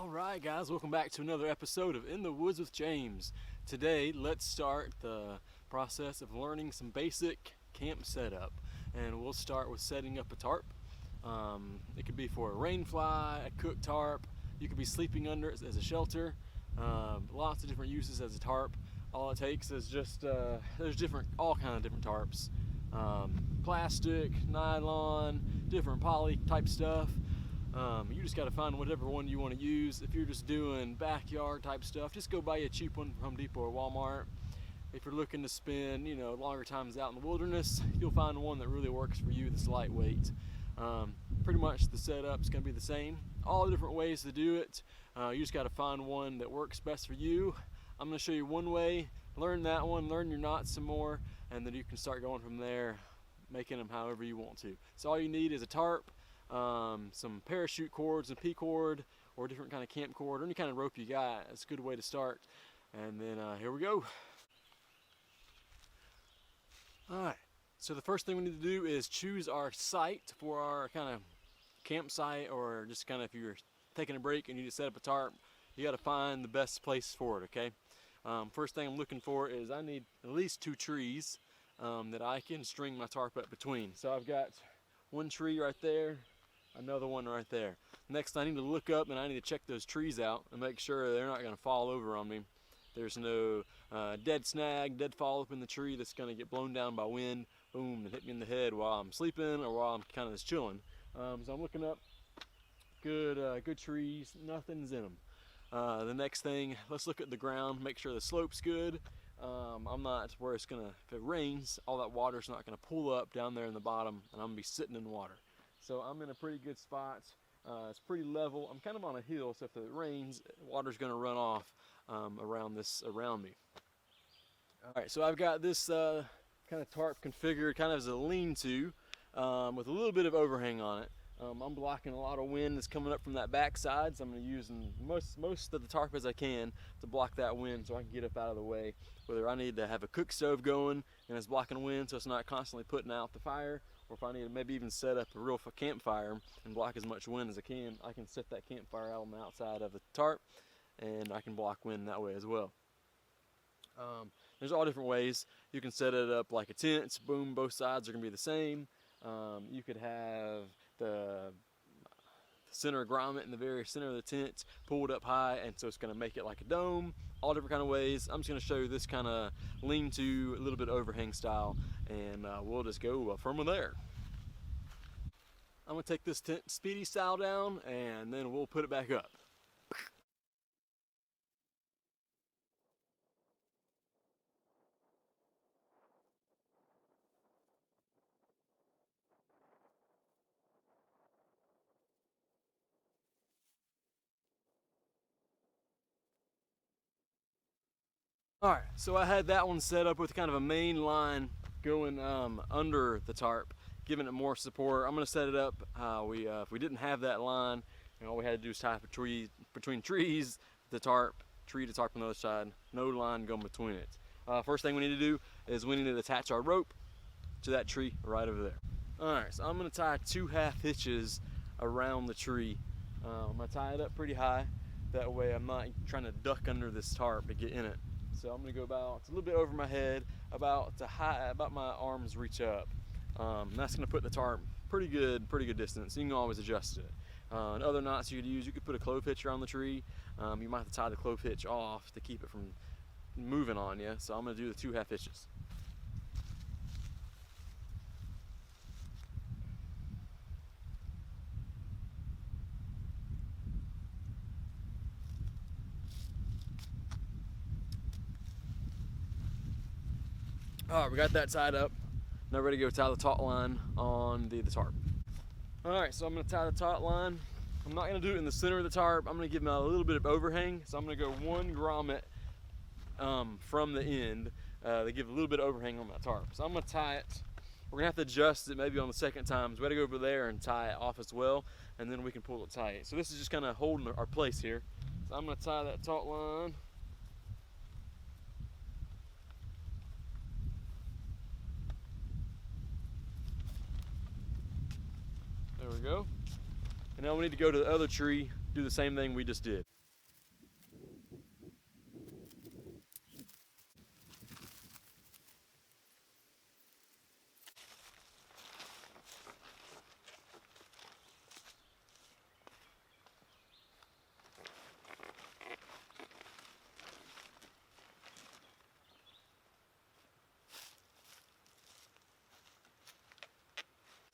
Alright guys, welcome back to another episode of In the Woods with James. Today, let's start the process of learning some basic camp setup. And we'll start with setting up a tarp. It could be for a rain fly, a cooked tarp. You could be sleeping under it as a shelter. Lots of different uses as a tarp. All it takes is just, there's all kind of different tarps. Plastic, nylon, different poly type stuff. You just got to find whatever one you want to use. If you're just doing backyard type stuff, just go buy you a cheap one from Home Depot or Walmart. If you're looking to spend, longer times out in the wilderness, you'll find one that really works for you that's lightweight. Pretty much the setup's going to be the same. All the different ways to do it. You just got to find one that works best for you. I'm going to show you one way. Learn that one, learn your knots some more, and then you can start going from there, making them however you want to. So all you need is a tarp, some parachute cords and P-cord, or different kind of camp cord, or any kind of rope you got. It's a good way to start. And then here we go. Alright, so the first thing we need to do is choose our site for our kind of campsite, or just kind of if you're taking a break and you need to set up a tarp, you got to find the best place for it, okay? First thing I'm looking for is I need at least 2 trees that I can string my tarp up between. So I've got one tree right there, another one right there. Next, I need to look up and I need to check those trees out and make sure they're not going to fall over on me. There's no dead snag, dead fall up in the tree that's going to get blown down by wind, boom, and hit me in the head while I'm sleeping or while I'm kind of just chilling. So I'm looking up good trees, nothing's in them. The next thing, let's look at the ground, make sure the slope's good. I'm not where it's gonna, if it rains, all that water's not gonna pull up down there in the bottom, and I'm gonna be sitting in water. So I'm in a pretty good spot. It's pretty level. I'm kind of on a hill, so if it rains, water's gonna run off around me. All right, so I've got this kind of tarp configured kind of as a lean-to with a little bit of overhang on it. I'm blocking a lot of wind that's coming up from that back side, so I'm going to use most of the tarp as I can to block that wind so I can get up out of the way. Whether I need to have a cook stove going and it's blocking wind so it's not constantly putting out the fire, or if I need to maybe even set up a real campfire and block as much wind as I can set that campfire out on the outside of the tarp and I can block wind that way as well. There's all different ways. You can set it up like a tent, boom, both sides are going to be the same. You could have the center grommet in the very center of the tent pulled up high, and so it's going to make it like a dome. All different kind of ways. I'm just going to show you this kind of lean-to, a little bit overhang style, and we'll just go from there. I'm going to take this tent speedy style down, and then we'll put it back up. Alright, so I had that one set up with kind of a main line going under the tarp, giving it more support. I'm going to set it up how if we didn't have that line, all we had to do is tie up a tree between trees, the tarp, tree to tarp on the other side, no line going between it. First thing we need to do is we need to attach our rope to that tree right over there. Alright, so I'm going to tie 2 half hitches around the tree. I'm going to tie it up pretty high, that way I'm not trying to duck under this tarp to get in it. So I'm going to go about a little bit over my head, about my arms reach up. That's going to put the tarp pretty good distance. You can always adjust it. And other knots you could use, you could put a clove hitch around the tree. You might have to tie the clove hitch off to keep it from moving on you. So I'm going to do the 2 half hitches. All right, we got that tied up. Now ready to go tie the taut line on the tarp. All right, so I'm gonna tie the taut line. I'm not gonna do it in the center of the tarp. I'm gonna give them a little bit of overhang. So I'm gonna go 1 grommet from the end. They give a little bit of overhang on my tarp. So I'm gonna tie it. We're gonna have to adjust it maybe on the second time. So we gotta go over there and tie it off as well, and then we can pull it tight. So this is just kind of holding our place here. So I'm gonna tie that taut line. There we go. And now we need to go to the other tree, do the same thing we just did.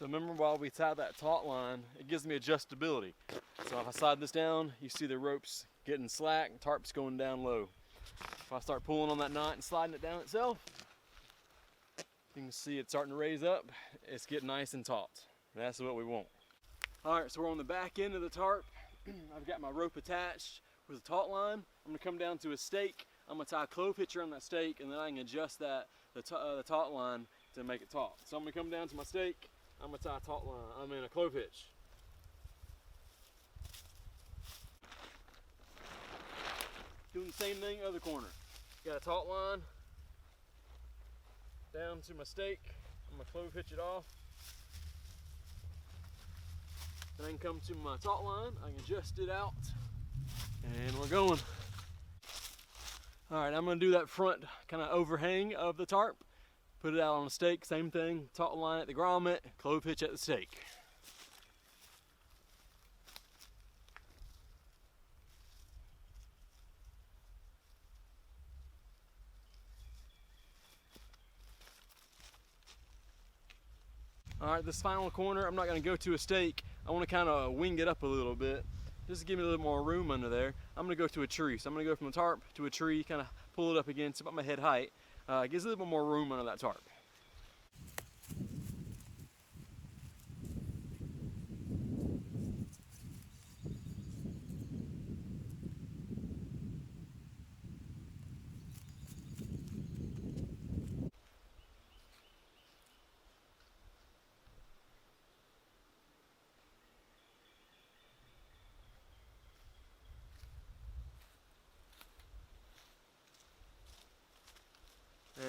remember, while we tie that taut line, it gives me adjustability. So if I slide this down, you see the ropes getting slack, tarp's going down low. If I start pulling on that knot and sliding it down itself, you can see it's starting to raise up. It's getting nice and taut. That's what we want. All right, so we're on the back end of the tarp. I've got my rope attached with a taut line. I'm gonna come down to a stake. I'm gonna tie a clove hitch around that stake, and then I can adjust the taut line to make it taut. So I'm gonna come down to my stake. I'm gonna tie a taut line. A clove hitch. Doing the same thing, other corner. Got a taut line down to my stake. I'm gonna clove hitch it off. Then I can come to my taut line. I can adjust it out, and we're going. All right, I'm gonna do that front kind of overhang of the tarp. Put it out on the stake, same thing. Taut line at the grommet, clove hitch at the stake. All right, this final corner, I'm not gonna go to a stake. I wanna kind of wing it up a little bit, just to give me a little more room under there. I'm gonna go to a tree. So I'm gonna go from the tarp to a tree, kind of pull it up against about my head height. It gives a little bit more room under that tarp.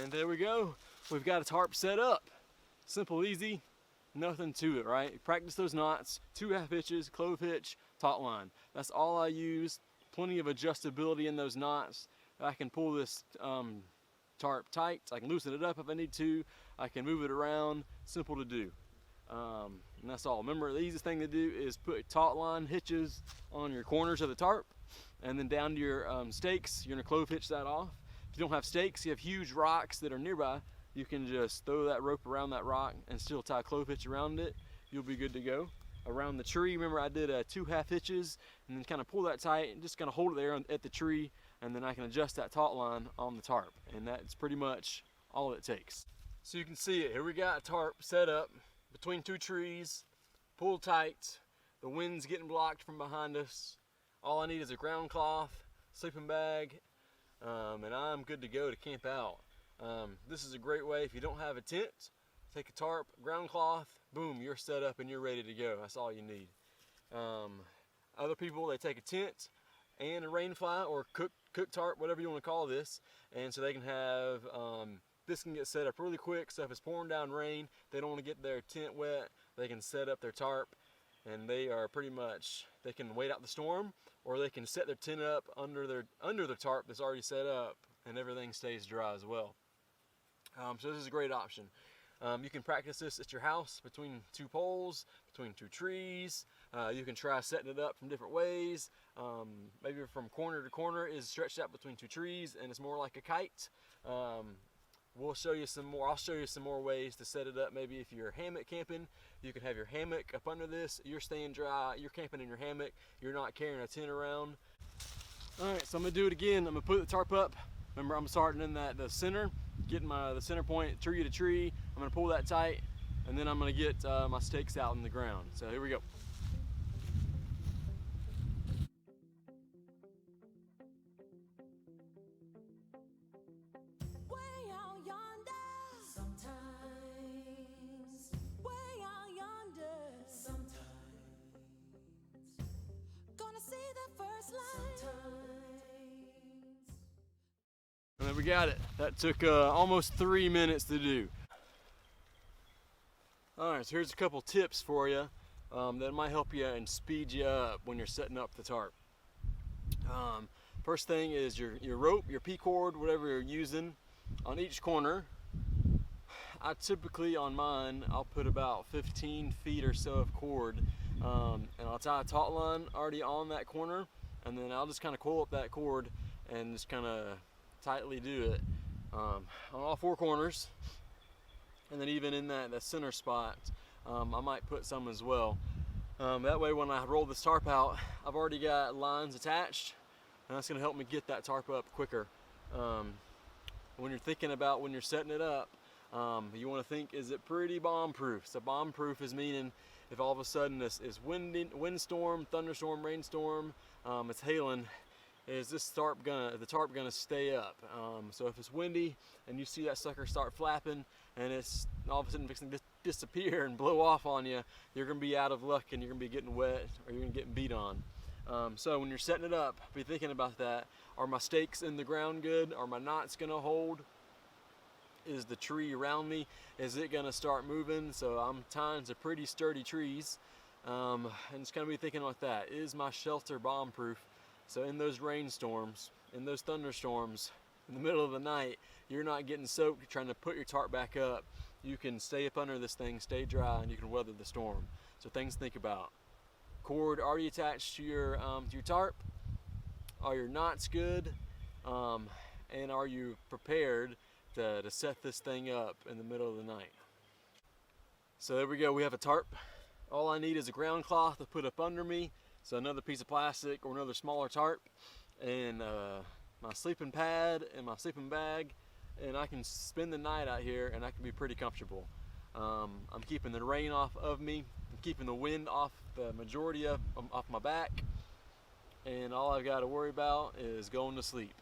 And there we go. We've got a tarp set up. Simple, easy, nothing to it, right? You practice those knots, 2 half hitches, clove hitch, taut line. That's all I use. Plenty of adjustability in those knots. I can pull this tarp tight. I can loosen it up if I need to. I can move it around. Simple to do. And that's all. Remember, the easiest thing to do is put taut line hitches on your corners of the tarp, and then down to your stakes. You're gonna clove hitch that off. If you don't have stakes, you have huge rocks that are nearby, you can just throw that rope around that rock and still tie a clove hitch around it. You'll be good to go. Around the tree, remember I did 2 half hitches, and then kind of pull that tight and just kind of hold it there at the tree, and then I can adjust that taut line on the tarp, and that's pretty much all it takes. So you can see it, here we got a tarp set up between 2 trees, pulled tight, the wind's getting blocked from behind us. All I need is a ground cloth, sleeping bag, and I'm good to go to camp out. This is a great way if you don't have a tent. Take a tarp, ground cloth, boom, you're set up and you're ready to go. That's all you need. Other people, they take a tent and a rain fly or cook tarp, whatever you want to call this, and so they can have this can get set up really quick. So if it's pouring down rain, they don't want to get their tent wet, they can set up their tarp, and they are pretty much, they can wait out the storm, or they can set their tent up under their tarp that's already set up, and everything stays dry as well. So this is a great option. You can practice this at your house between 2 poles, between 2 trees. You can try setting it up from different ways. Maybe from corner to corner is stretched out between 2 trees and it's more like a kite. We'll show you some more. I'll show you some more ways to set it up. Maybe if you're hammock camping, you can have your hammock up under this. You're staying dry. You're camping in your hammock. You're not carrying a tent around. All right, so I'm gonna do it again. I'm gonna put the tarp up. Remember, I'm starting in the center, getting the center point tree to tree. I'm gonna pull that tight, and then I'm gonna get my stakes out in the ground. So here we go. And then we got it. That took almost 3 minutes to do. Alright, so here's a couple tips for you that might help you and speed you up when you're setting up the tarp. First thing is your rope, your P-cord, whatever you're using, on each corner. I typically, on mine, I'll put about 15 feet or so of cord, and I'll tie a taut line already on that corner, and then I'll just kind of coil up that cord and just kind of tightly do it on all 4 corners, and then even in the center spot, I might put some as well. That way when I roll this tarp out, I've already got lines attached, and that's going to help me get that tarp up quicker. When you're thinking about when you're setting it up, you want to think, is it pretty bomb-proof? So bomb-proof is meaning if all of a sudden this is windstorm, thunderstorm, rainstorm, it's hailing, is this tarp the tarp gonna stay up? So if it's windy and you see that sucker start flapping and it's all of a sudden fixing to disappear and blow off on you, you're gonna be out of luck and you're gonna be getting wet or you're gonna get beat on. So when you're setting it up, be thinking about that. Are my stakes in the ground good? Are my knots gonna hold? Is the tree around me, is it gonna start moving? So I'm tying some pretty sturdy trees, and just gonna be thinking like that. Is my shelter bomb proof? So in those rainstorms, in those thunderstorms, in the middle of the night, you're not getting soaked trying to put your tarp back up. You can stay up under this thing, stay dry, and you can weather the storm. So things to think about. Cord already attached to your tarp. Are your knots good? And are you prepared to set this thing up in the middle of the night? So there we go, we have a tarp. All I need is a ground cloth to put up under me, so another piece of plastic or another smaller tarp, and my sleeping pad and my sleeping bag, and I can spend the night out here and I can be pretty comfortable. I'm keeping the rain off of me, I'm keeping the wind off the majority of off my back, and all I've got to worry about is going to sleep.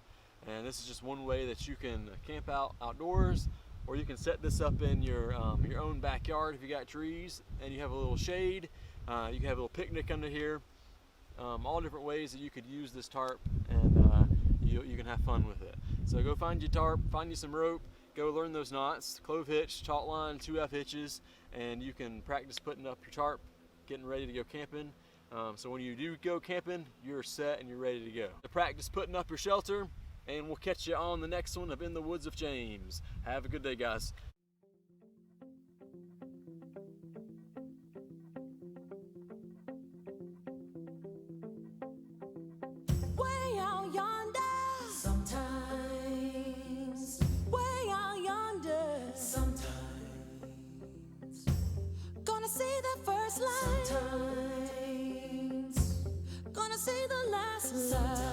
And this is just one way that you can camp out outdoors, or you can set this up in your own backyard if you got trees and you have a little shade. You can have a little picnic under here. All different ways that you could use this tarp, and you can have fun with it. So go find your tarp, find you some rope, go learn those knots, clove hitch, taut line, 2F hitches, and you can practice putting up your tarp, getting ready to go camping. So when you do go camping, you're set and you're ready to go. To practice putting up your shelter, and we'll catch you on the next one of In the Woods with James. Have a good day, guys. Way out yonder, sometimes. Way out yonder, sometimes. Gonna see the first light, sometimes. Gonna see the last light.